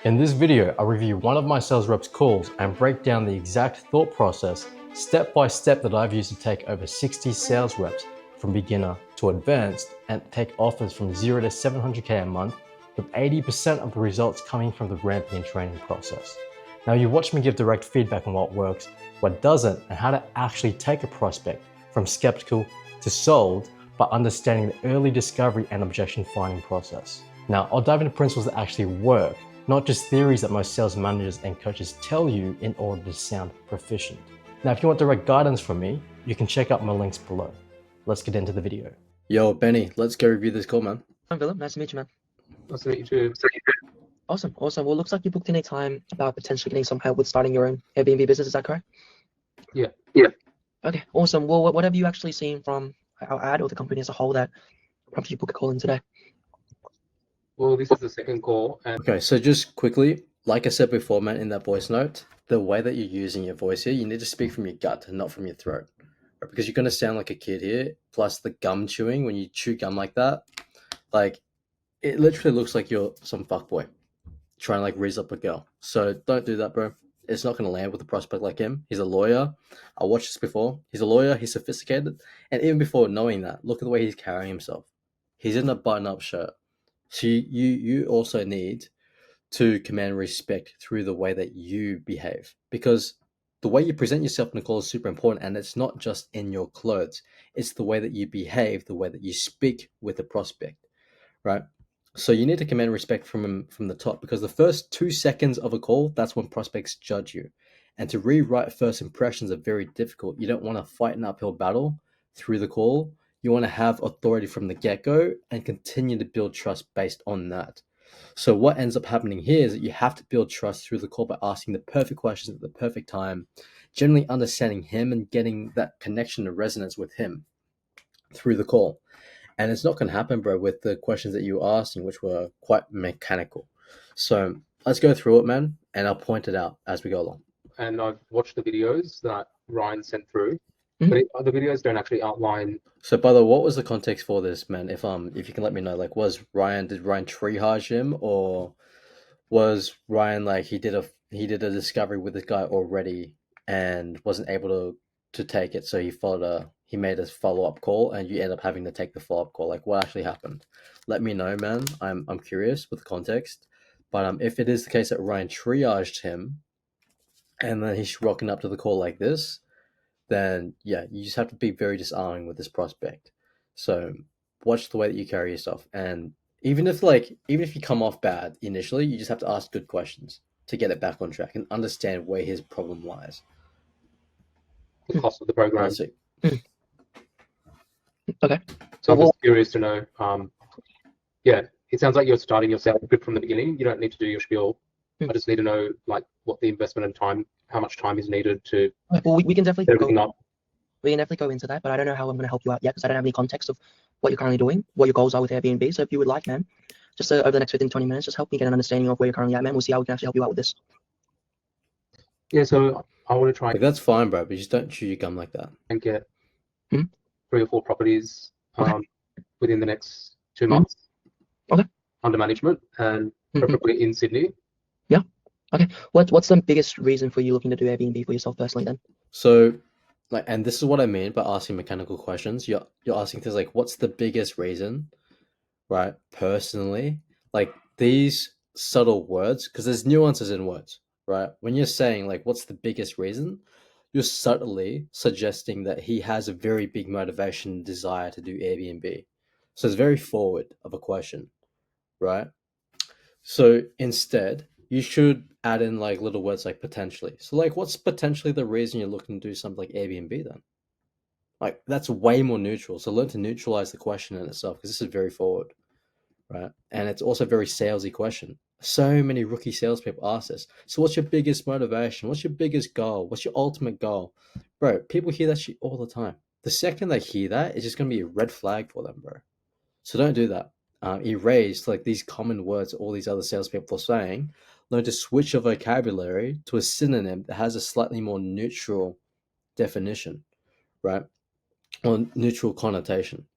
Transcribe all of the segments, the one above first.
In this video, I'll review one of my sales reps' calls and break down the exact thought process, step by step, that I've used to take over 60 sales reps from beginner to advanced and take offers from 0 to 700K a month, with 80% of the results coming from the ramping and training process. Now, you've watched me give direct feedback on what works, what doesn't, and how to actually take a prospect from skeptical to sold by understanding the early discovery and objection finding process. Now, I'll dive into principles that actually work, not just theories that most sales managers and coaches tell you in order to sound proficient. Now, if you want direct guidance from me, you can check out my links below. Let's get into the video. Yo, Benny, let's go review this call, man. I'm Philip. Nice to meet you, man. Nice to meet you too. Awesome. Well, looks like you booked in a time about potentially getting some help with starting your own Airbnb business. Is that correct? Yeah. Okay, awesome. Well, what have you actually seen from our ad or the company as a whole that prompted you to book a call in today? Well, this is the second call. Okay, so just quickly, like I said before, man, in that voice note, the way that you're using your voice here, you need to speak from your gut and not from your throat. Right? Because you're going to sound like a kid here, plus the gum chewing, when you chew gum like that, like, it literally looks like you're some fuckboy trying to like raise up a girl. So don't do that, bro. It's not going to land with a prospect like him. He's a lawyer. I watched this before. He's a lawyer. He's sophisticated. And even before knowing that, look at the way he's carrying himself. He's in a button-up shirt. So you also need to command respect through the way that you behave, because the way you present yourself in a call is super important, and it's not just in your clothes. It's the way that you behave, the way that you speak with the prospect, right? So you need to command respect from the top, because the first 2 seconds of a call, that's when prospects judge you. And to rewrite first impressions are very difficult. You don't want to fight an uphill battle through the call. You want to have authority from the get-go and continue to build trust based on that. So what ends up happening here is that you have to build trust through the call by asking the perfect questions at the perfect time, generally understanding him and getting that connection and resonance with him through the call. And it's not going to happen, bro, with the questions that you were asking, which were quite mechanical. So let's go through it, man, and I'll point it out as we go along. And I've watched the videos that Ryan sent through, Mhm. but the videos don't actually outline. So, by the way, what was the context for this, man? If you can let me know, like, did Ryan triage him, or was Ryan like he did a discovery with this guy already and wasn't able to take it, so he made a follow-up call, and you end up having to take the follow-up call? Like, what actually happened? Let me know, man. I'm curious with the context. But if it is the case that Ryan triaged him and then he's rocking up to the call like this, then yeah, you just have to be very disarming with this prospect. So watch the way that you carry yourself, and even if you come off bad initially, you just have to ask good questions to get it back on track and understand where his problem lies. The cost of the program. That's it. Okay. So I'm just curious to know. It sounds like you're starting yourself good from the beginning. You don't need to do your spiel. I just need to know like what the investment and time, how much time is needed to Well, we can definitely set everything up. we can definitely go into that, but I don't know how I'm going to help you out yet because I don't have any context of what you're currently doing, what your goals are with Airbnb. So if you would like, man, just over the next 15, 20 minutes, just help me get an understanding of where you're currently at, man. We'll see how we can actually help you out with this. Yeah, so I want to try Like, that's fine, bro, but just don't chew your gum like that. and get Mhm. 3 or 4 properties Okay. within the next 2 months. Okay. Under management, and preferably in Sydney. Okay. What's the biggest reason for you looking to do Airbnb for yourself personally then? So, like, and this is what I mean by asking mechanical questions. You're asking things like, what's the biggest reason, right? Personally, like these subtle words, because there's nuances in words, right? When you're saying like, what's the biggest reason, you're subtly suggesting that he has a very big motivation and desire to do Airbnb. So it's very forward of a question, right? So instead, you should add in like little words like potentially. So like, what's potentially the reason you're looking to do something like Airbnb then? Like, that's way more neutral. So learn to neutralize the question in itself, because this is very forward, right? And it's also a very salesy question. So many rookie salespeople ask this. So what's your biggest motivation? What's your biggest goal? What's your ultimate goal? Bro, people hear that shit all the time. The second they hear that, it's just going to be a red flag for them, bro. So don't do that. Erase like these common words all these other salespeople are saying. Learn to switch your vocabulary to a synonym that has a slightly more neutral definition, right? Or neutral connotation.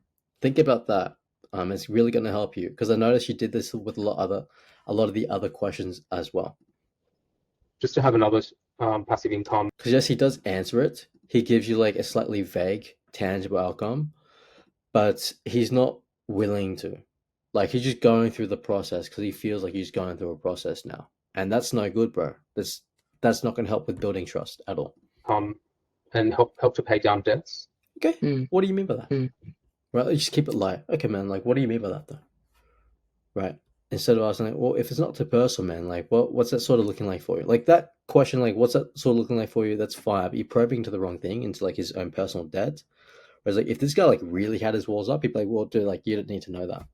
Think about that. It's really going to help you, because I noticed you did this with a lot of a lot of the other questions as well. Just to have another passive income. Because yes, he does answer it. He gives you like a slightly vague, tangible outcome, but he's not willing to. Like he's just going through the process because he feels like he's going through a process now, and that's no good, bro. That's not going to help with building trust at all. And help to pay down debts. Okay, what do you mean by that? Right, just keep it light. Okay, man. Like, what do you mean by that, though? Right. Instead of asking, like, well, if it's not too personal, man, like, what's that sort of looking like for you? Like that question, like, what's that sort of looking like for you? That's fine. But you're probing to the wrong thing, into like his own personal debt. Whereas, like, if this guy like really had his walls up, he'd be like, well, dude, like, you don't need to know that.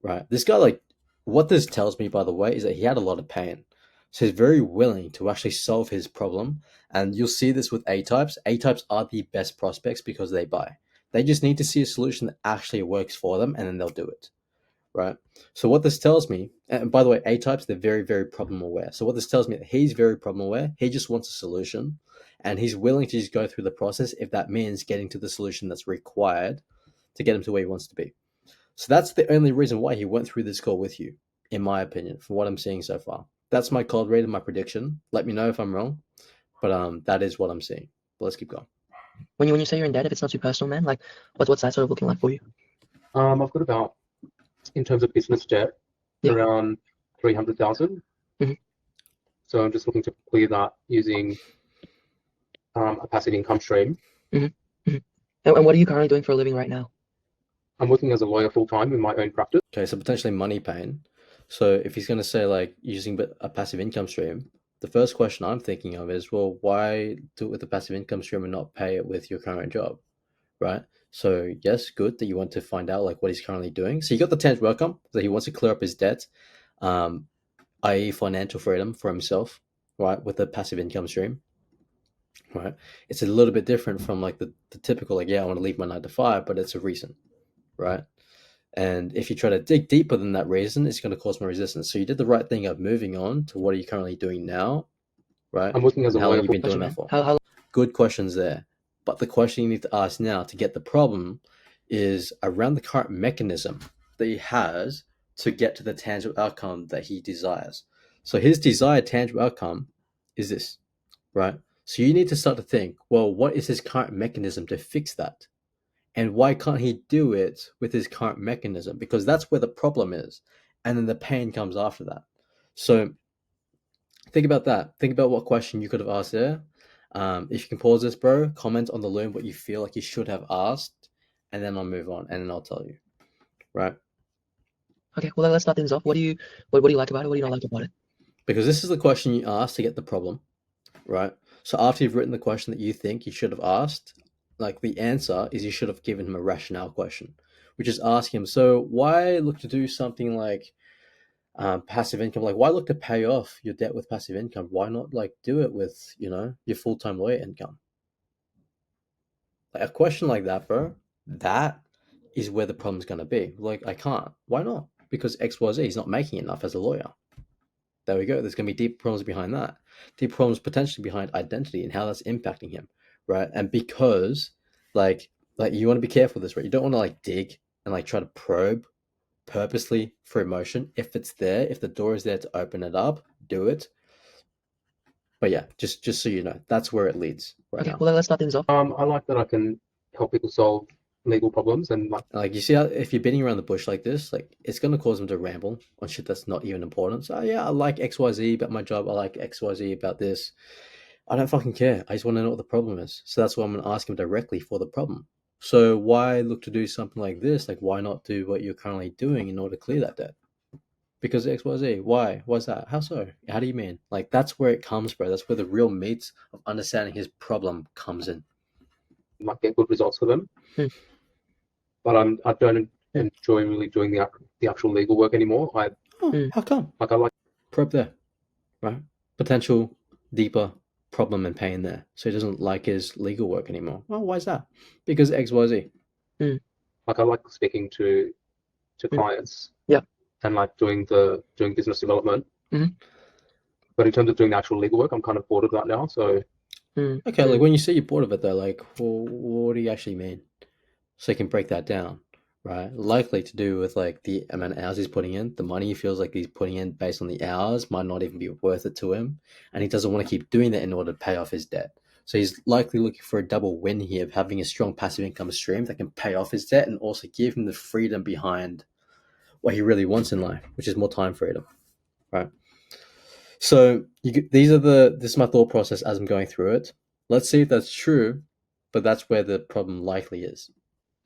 Right. This guy, like, what this tells me, by the way, is that he had a lot of pain. So he's very willing to actually solve his problem. And you'll see this with A-types. A-types are the best prospects because they buy. They just need to see a solution that actually works for them, and then they'll do it. Right. So what this tells me, and by the way, A-types, they're very, very problem aware. So what this tells me, that he's very problem aware. He just wants a solution, and he's willing to just go through the process if that means getting to the solution that's required to get him to where he wants to be. So that's the only reason why he went through this call with you, in my opinion, from what I'm seeing so far. That's my cold read and my prediction. Let me know if I'm wrong, but that is what I'm seeing. But let's keep going. When you say you're in debt, if it's not too personal, man, like what's that sort of looking like for you? I've got about, in terms of business debt, around 300,000. So I'm just looking to clear that using a passive income stream. And what are you currently doing for a living right now? I'm working as a lawyer full-time in my own practice. Okay, so potentially money pain. So if he's going to say like using a passive income stream, the first question I'm thinking of is, well, why do it with a passive income stream and not pay it with your current job, right? So yes, good that you want to find out like what he's currently doing. So you got the tangible outcome that he wants to clear up his debt, i.e. financial freedom for himself, right, with a passive income stream, right? It's a little bit different from like the typical, like, yeah, I want to leave my 9 to 5, but it's a reason, right? And if you try to dig deeper than that reason, it's going to cause more resistance. So you did the right thing of moving on to what are you currently doing now, right? I'm working as a How long lawyer. have you been doing that for? How Good questions there. But the question you need to ask now to get the problem is around the current mechanism that he has to get to the tangible outcome that he desires. So his desired tangible outcome is this, right? So you need to start to think, well, what is his current mechanism to fix that? And why can't he do it with his current mechanism? Because that's where the problem is. And then the pain comes after that. So think about that. Think about what question you could have asked there. If you can pause this, bro, comment on the Loom what you feel like you should have asked, and then I'll move on, and then I'll tell you. Right? Okay, well, let's start things off. What do you like about it? What do you not like about it? Because this is the question you asked to get the problem, right? So after you've written the question that you think you should have asked, like the answer is you should have given him a rationale question, which is ask him, so why look to do something like passive income? Like, why look to pay off your debt with passive income? Why not like do it with, your full-time lawyer income? Like a question like that, bro, that is where the problem's going to be. Like, I can't. Why not? Because XYZ, he's not making enough as a lawyer. There we go. There's going to be deep problems behind that. Deep problems potentially behind identity and how that's impacting him, right? And because, like you want to be careful with this, right? You don't want to like dig and like try to probe purposely for emotion. If it's there, if the door is there to open it up, do it. But yeah, just so you know, that's where it leads right now. Well, let's start things off. I like that I can help people solve legal problems and like you see how if you're beating around the bush like this, like it's going to cause them to ramble on shit that's not even important. So yeah, I like XYZ about my job. I like XYZ about this. I don't fucking care. I just want to know what the problem is. So that's why I'm going to ask him directly for the problem. So why look to do something like this? Like why not do what you're currently doing in order to clear that debt? Because XYZ. Why? Why's that? How so? How do you mean? Like that's where it comes, bro. That's where the real meat of understanding his problem comes in. Like get good results for them. But I don't enjoy really doing the actual legal work anymore. How come? Like I like probe there, right? Potential deeper problem and pain there. So he doesn't like his legal work anymore. Well, why is that? Because XYZ. Like I like speaking to clients. Yeah. And like doing business development. But in terms of doing the actual legal work, I'm kind of bored of that now. So okay, like when you say you're bored of it though, like well, what do you actually mean? So you can break that down, right? Likely to do with like the amount of hours he's putting in. The money he feels like he's putting in based on the hours might not even be worth it to him, and he doesn't want to keep doing that in order to pay off his debt. So he's likely looking for a double win here of having a strong passive income stream that can pay off his debt and also give him the freedom behind what he really wants in life, which is more time freedom, right? So this is my thought process as I'm going through it. Let's see if that's true, but that's where the problem likely is.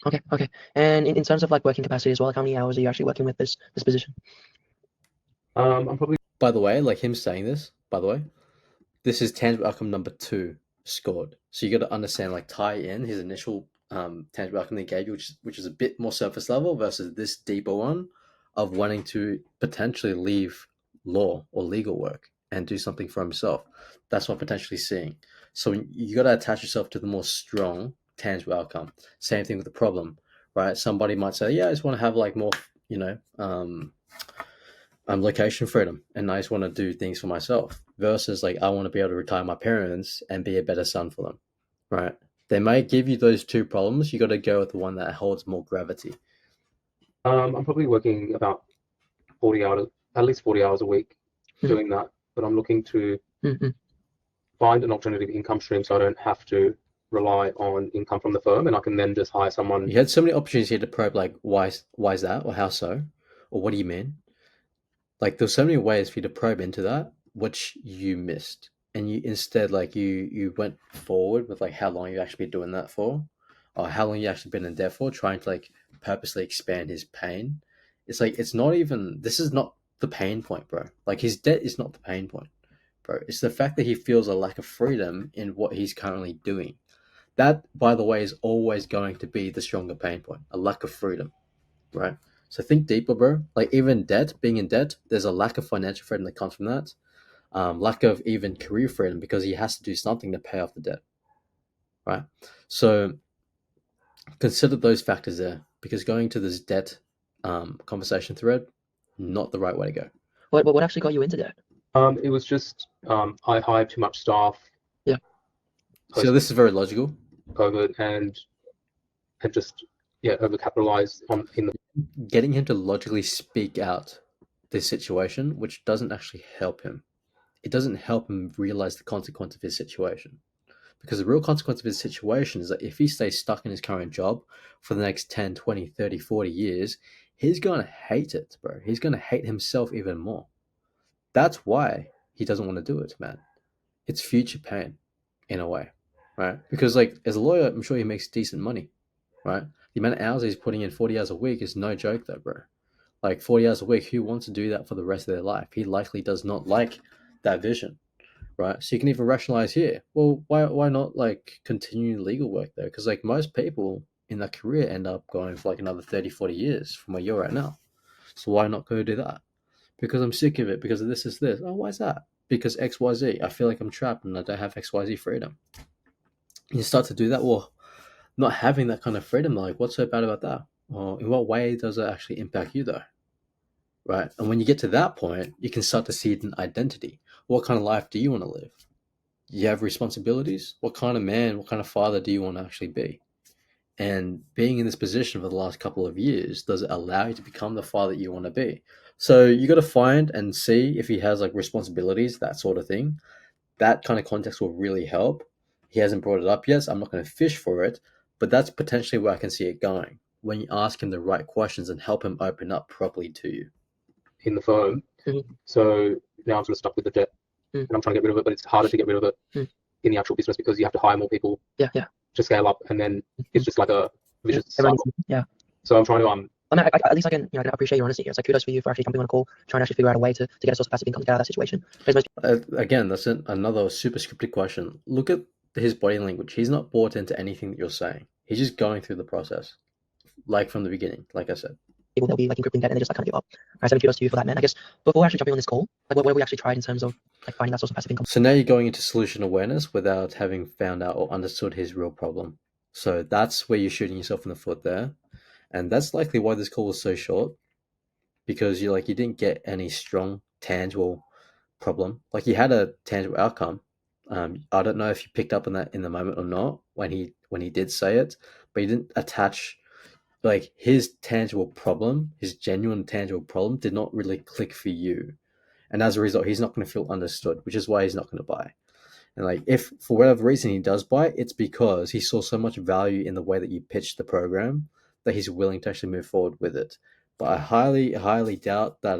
Okay. And in terms of like working capacity as well, like how many hours are you actually working with this position? I'm probably. By the way, like him saying this, by the way, this is tangible outcome number 2 scored. So you got to understand, like, tie in his initial tangible outcome they gave you, which is a bit more surface level, versus this deeper one of wanting to potentially leave law or legal work and do something for himself. That's what I'm potentially seeing. So you got to attach yourself to the more strong tangible outcome. Same thing with the problem, right? Somebody might say, yeah, I just want to have like more, location freedom, and I just want to do things for myself, versus like I want to be able to retire my parents and be a better son for them, right? They may give you those two problems. You got to go with the one that holds more gravity. I'm probably working about 40 hours, at least 40 hours a week doing that, but I'm looking to find an alternative income stream so I don't have to rely on income from the firm, and I can then just hire someone. You had so many opportunities here to probe, like, why is that, or how so, or what do you mean? Like, there's so many ways for you to probe into that, which you missed, and you instead, like, you went forward with like how long you actually been doing that for, or how long you actually been in debt for, trying to like purposely expand his pain. It's like, it's not even, this is not the pain point, bro. Like, his debt is not the pain point, bro. It's the fact that he feels a lack of freedom in what he's currently doing. That, by the way, is always going to be the stronger pain point, a lack of freedom, right? So think deeper, bro. Like, even debt, being in debt, there's a lack of financial freedom that comes from that. Lack of even career freedom, because he has to do something to pay off the debt, right? So consider those factors there, because going to this debt conversation thread, not the right way to go. What actually got you into debt? It was just I hired too much staff. Yeah. So this is very logical. COVID and just overcapitalized in the. Getting him to logically speak out this situation, which doesn't actually help him. It doesn't help him realize the consequence of his situation. Because the real consequence of his situation is that if he stays stuck in his current job for the next 10, 20, 30, 40 years, he's going to hate it, bro. He's going to hate himself even more. That's why he doesn't want to do it, man. It's future pain, in a way, right? Because, like, as a lawyer, I'm sure he makes decent money, right? The amount of hours he's putting in, 40 hours a week, is no joke, though, bro. Like, 40 hours a week, who wants to do that for the rest of their life? He likely does not like that vision, right? So you can even rationalize here, well, why not like continue legal work though? Because like most people in that career end up going for like another 30, 40 years from where you're at now. So why not go do that? Because I'm sick of it, because of this is this. Oh, why is that? Because XYZ. I feel like I'm trapped and I don't have XYZ freedom. You start to do that, well, not having that kind of freedom, like, what's so bad about that? Or in what way does it actually impact you though? Right? And when you get to that point, you can start to see an identity. What kind of life do you want to live? You have responsibilities. What kind of man, what kind of father do you want to actually be? And being in this position for the last couple of years, does it allow you to become the father you want to be? So you got to find and see if he has like responsibilities, that sort of thing. That kind of context will really help. He hasn't brought it up yet, so I'm not going to fish for it, but that's potentially where I can see it going when you ask him the right questions and help him open up properly to you. In the firm. So now I'm sort of stuck with the debt, and I'm trying to get rid of it, but it's harder to get rid of it in the actual business because you have to hire more people to scale up, and then it's just like a vicious cycle. So I'm trying to I mean, at least I can appreciate your honesty here. It's like kudos for you for actually jumping on a call, trying to actually figure out a way to get a source of passive income to get out of that situation. Again, that's another super scripted question. Look at his body language. He's not bought into anything that you're saying. He's just going through the process, like from the beginning, like I said. People that'll be like encrypting debt and they just like kind of give up. So kudos to you for that, man. I guess before actually jumping on this call, like what have we actually tried in terms of like finding that source of passive income? So now you're going into solution awareness without having found out or understood his real problem. So that's where you're shooting yourself in the foot there. And that's likely why this call was so short, because you didn't get any strong, tangible problem. Like, you had a tangible outcome. I don't know if you picked up on that in the moment or not when he did say it, but you didn't attach like his tangible problem, his genuine tangible problem did not really click for you. And as a result, he's not going to feel understood, which is why he's not going to buy. And like, if for whatever reason he does buy, it's because he saw so much value in the way that you pitched the program that he's willing to actually move forward with it. But I highly, highly doubt that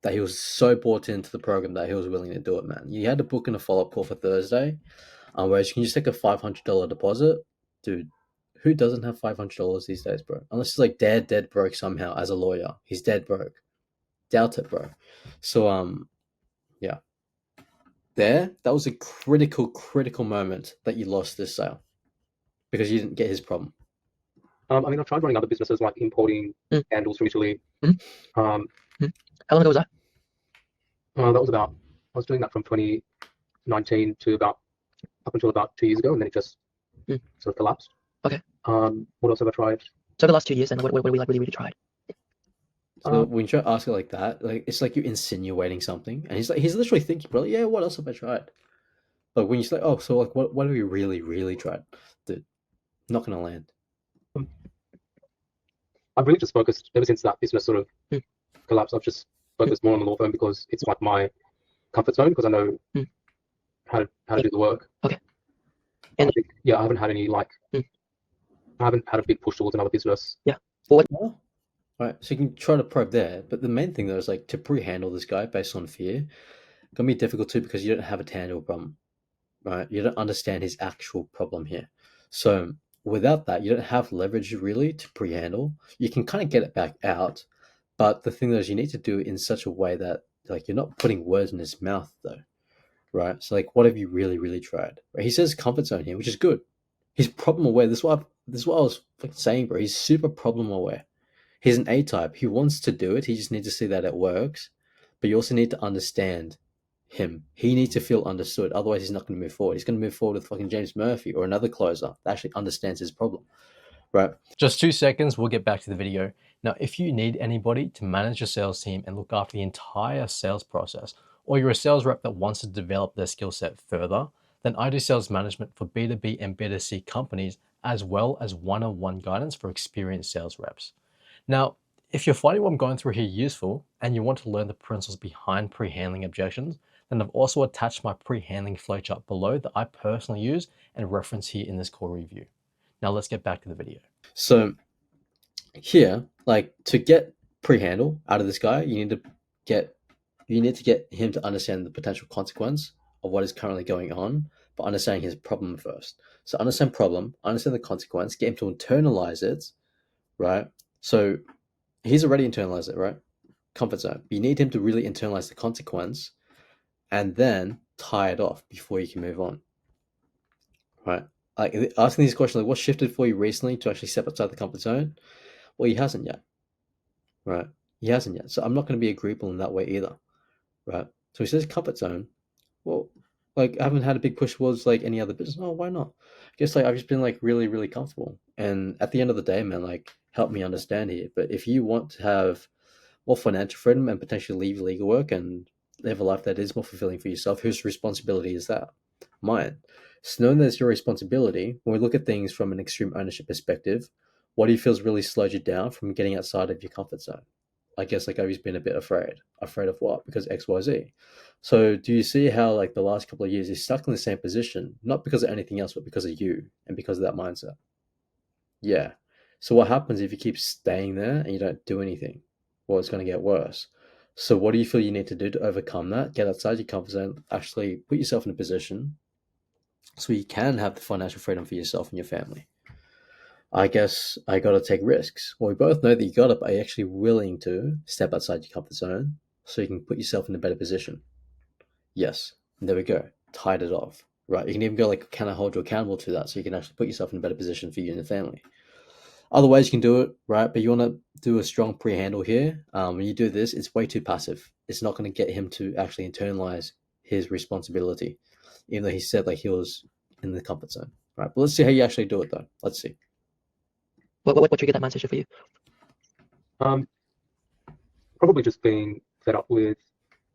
that he was so bought into the program that he was willing to do it, man. You had to book in a follow-up call for Thursday, whereas you can just take a $500 deposit. Dude, who doesn't have $500 these days, bro? Unless he's like dead broke somehow as a lawyer. He's dead broke. Doubt it, bro. So, yeah. That was a critical moment that you lost this sale because you didn't get his problem. I mean, I've tried running other businesses like importing handles from Italy. How long ago was that? That was about, I was doing that from 2019 to up until about 2 years ago, and then it just sort of collapsed. Okay. What else have I tried? So the last 2 years, then what have we like really tried? So when you try to ask it like that, like it's like you're insinuating something, and he's literally thinking, bro, yeah, what else have I tried? But when you say, oh, so like what have you really tried? Dude, not gonna land. I've really just focused ever since that business sort of collapsed. I've just focused more on the law firm because it's like my comfort zone because I know how to do the work. Okay. And I haven't had any like I haven't had a big push towards another business. Yeah. Well, All right, so you can try to probe there, but the main thing though is like to pre-handle this guy based on fear. Gonna be difficult too because you don't have a tangible problem, right? You don't understand his actual problem here. So without that, you don't have leverage really to pre-handle. You can kind of get it back out, but the thing is, you need to do it in such a way that like you're not putting words in his mouth though, right? So like, what have you really tried? Right? He says comfort zone here, which is good. He's problem aware. This is what I was fucking saying, bro. He's super problem aware. He's an A-type. He wants to do it. He just needs to see that it works. But you also need to understand him. He needs to feel understood. Otherwise, he's not going to move forward. He's going to move forward with fucking James Murphy or another closer that actually understands his problem. Right? Just 2 seconds, we'll get back to the video. Now, if you need anybody to manage your sales team and look after the entire sales process, or you're a sales rep that wants to develop their skill set further, then I do sales management for B2B and B2C companies, as well as one-on-one guidance for experienced sales reps. Now, if you're finding what I'm going through here useful and you want to learn the principles behind pre-handling objections, then I've also attached my pre-handling flowchart below that I personally use and reference here in this core review. Now let's get back to the video. So here, like to get pre-handle out of this guy, you need to get him to understand the potential consequence of what is currently going on, but understanding his problem first. So understand problem, understand the consequence, get him to internalize it, right? So he's already internalized it, right? Comfort zone. You need him to really internalize the consequence and then tie it off before you can move on, right? Like asking these questions, like what shifted for you recently to actually step outside the comfort zone? Well, he hasn't yet, right? He hasn't yet. So I'm not going to be agreeable in that way either, right? So he says comfort zone. Well, like I haven't had a big push towards like any other business. Oh, why not? I guess like I've just been like really comfortable. And at the end of the day, man, like help me understand here. But if you want to have more financial freedom and potentially leave legal work and live a life that is more fulfilling for yourself, whose responsibility is that? Mine. So knowing that it's your responsibility, when we look at things from an extreme ownership perspective, what do you feel has really slowed you down from getting outside of your comfort zone? I guess like I've just been a bit afraid. Afraid of what? Because XYZ. So do you see how like the last couple of years you're stuck in the same position, not because of anything else, but because of you and because of that mindset? Yeah. So what happens if you keep staying there and you don't do anything? Well, it's going to get worse. So what do you feel you need to do to overcome that? Get outside your comfort zone, actually put yourself in a position so you can have the financial freedom for yourself and your family. I guess I got to take risks. Well, we both know that you got to be actually willing to step outside your comfort zone so you can put yourself in a better position. Yes, and there we go. Tied it off, right? You can even go like, can I hold you accountable to that so you can actually put yourself in a better position for you and your family. Other ways you can do it, right? But you want to do a strong pre-handle here. When you do this, it's way too passive. It's not going to get him to actually internalize his responsibility, even though he said like he was in the comfort zone, right? But let's see how you actually do it though. Let's see. What triggered that mindset shift for you? Probably just being fed up with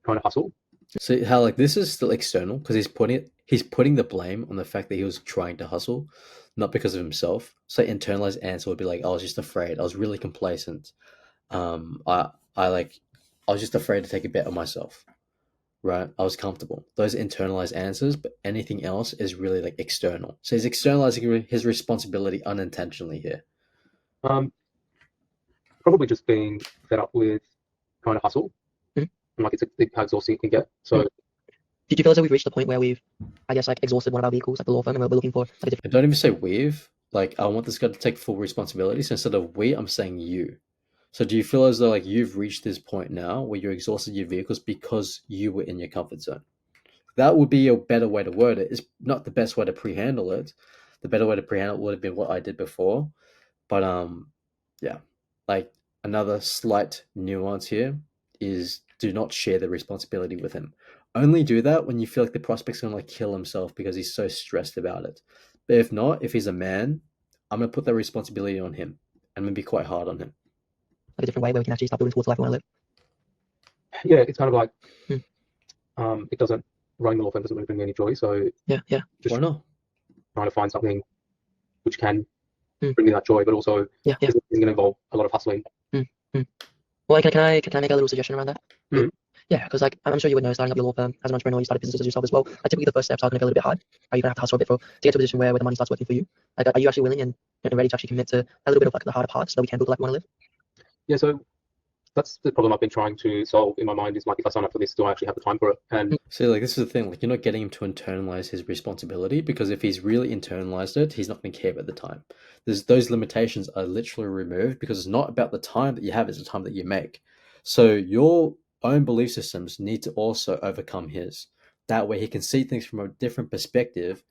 trying to hustle. See how like this is still external because he's putting the blame on the fact that he was trying to hustle, not because of himself. So internalized answer would be like, I was just afraid. I was really complacent. Um, I I like I was just afraid to take a bet on myself. Right? I was comfortable. Those internalized answers, but anything else is really like external. So he's externalizing his responsibility unintentionally here. Um, Probably just being fed up with trying to hustle. Mhm. And like it's how exhausting it can get. So Did you feel as though we've reached the point where we've, I guess, like exhausted one of our vehicles, like the law firm, and we're looking for like a different? I don't even say we've. Like I want this guy to take full responsibility. So instead of we, I'm saying you. So do you feel as though like you've reached this point now where you're exhausted your vehicles because you were in your comfort zone? That would be a better way to word it. It's not the best way to pre-handle it. The better way to pre-handle it would have been what I did before. But yeah, like another slight nuance here is do not share the responsibility with him. Only do that when you feel like the prospect's gonna like kill himself because he's so stressed about it. But if not, if he's a man, I'm gonna put that responsibility on him. I'm gonna be quite hard on him. Like a different way where we can actually start building towards the life we want to live. yeah, it's kind of like Hmm. it doesn't running the law firm doesn't really bring me any joy. So Yeah. just Why not? trying to find something which can Hmm. bring me that joy, but also Yeah. isn't going to involve a lot of hustling. Well, can I make a little suggestion around that? Mhm. Yeah, because like I'm sure you would know, starting up your law firm as an entrepreneur, you started businesses yourself as well. Like typically the first steps are going to be a little bit hard. You're going to have to hustle a bit to get to a position where the money starts working for you. Like, are you actually willing and ready to actually commit to a little bit of like the harder parts so that we can build the life we want to live? Yeah, so that's the problem I've been trying to solve in my mind is like, if I sign up for this, do I actually have the time for it? And See, like this is the thing. Like you're not getting him to internalize his responsibility because if he's really internalized it, he's not going to care about the time. There's those limitations are literally removed because it's not about the time that you have; it's the time that you make. So your own belief systems need to also overcome his. That way, he can see things from a different perspective,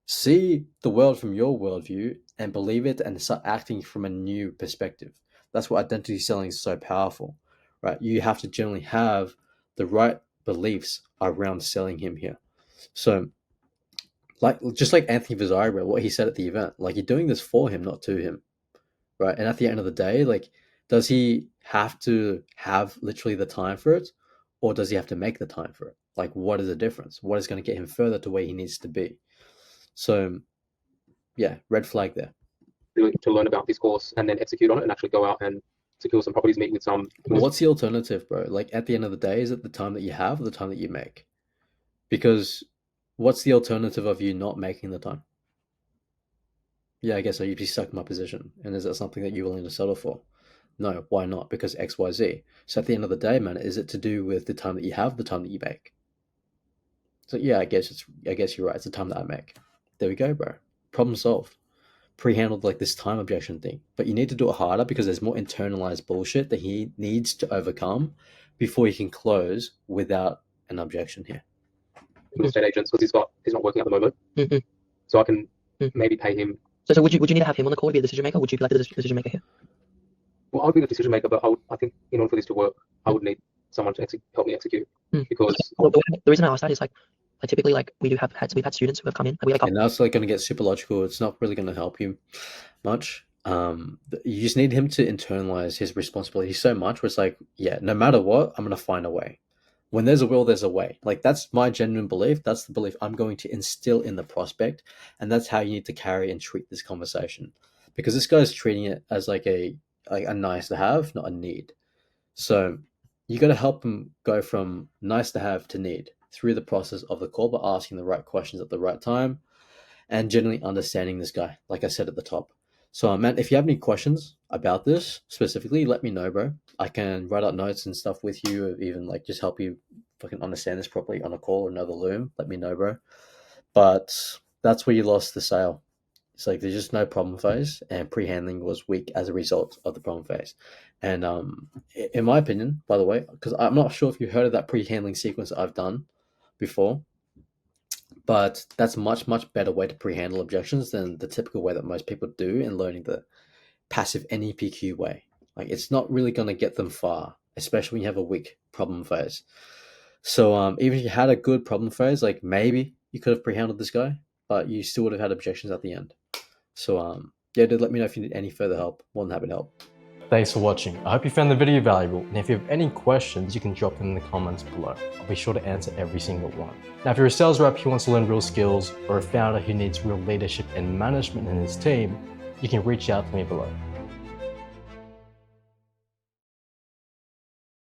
see the world from your worldview, and believe it, and start acting from a new perspective. That's why identity selling is so powerful, right? You have to generally have the right beliefs around selling him here. So, like just like Anthony Vazari, what he said at the event, like you're doing this for him, not to him, right? And at the end of the day, like, does he have to have literally the time for it, or does he have to make the time for it? Like, what is the difference? What is going to get him further to where he needs to be? So, yeah, red flag there. to learn about this course and then execute on it and actually go out and secure some properties, meet with some. Well, what's the alternative, bro? Like at the end of the day, is it the time that you have or the time that you make? Because what's the alternative of you not making the time? Yeah, I guess so. You'd be stuck in my position. And is that something that you're willing to settle for? No, why not? Because XYZ. So at the end of the day, man, is it to do with the time that you have, the time that you make? So yeah, I guess you're right. It's the time that I make. There we go, bro. Problem solved. Pre-handled like this time objection thing. But you need to do it harder because there's more internalized bullshit that he needs to overcome before he can close without an objection here. With estate agents because he's not working at the moment. Mhm. So I can maybe pay him. So would you need to have him on the call to be a decision maker? Would you be like the decision maker here? Well, I would be the decision maker, but I think in order for this to work, I would need someone to help me execute because Well, the reason I asked that is like typically like we've had students who have come in. Like, And now it's like going to get super logical. It's not really going to help you much. You just need him to internalize his responsibility so much where it's like, yeah, no matter what, I'm going to find a way. When there's a will, there's a way. Like that's my genuine belief. That's the belief I'm going to instill in the prospect. And that's how you need to carry and treat this conversation. Because this guy's treating it as like a nice to have, not a need. So you got to help him go from nice to have to need through the process of the call by asking the right questions at the right time and generally understanding this guy, like I said at the top. So, man, if you have any questions about this specifically, let me know, bro. I can write out notes and stuff with you, or even like just help you fucking understand this properly on a call or another Loom. Let me know, bro. But that's where you lost the sale. It's like there's just no problem phase, and pre-handling was weak as a result of the problem phase. And in my opinion, by the way, because I'm not sure if you heard of that pre-handling sequence I've done before, but that's much better way to pre-handle objections than the typical way that most people do in learning the passive NEPQ way. Like it's not really going to get them far, especially when you have a weak problem phase. So even if you had a good problem phase, like maybe you could have pre-handled this guy, but you still would have had objections at the end. So yeah, dude, let me know if you need any further help. More than happy to help. Thanks for watching. I hope you found the video valuable, and if you have any questions, you can drop them in the comments below. I'll be sure to answer every single one. Now, if you're a sales rep who wants to learn real skills, or a founder who needs real leadership and management in his team, you can reach out to me below.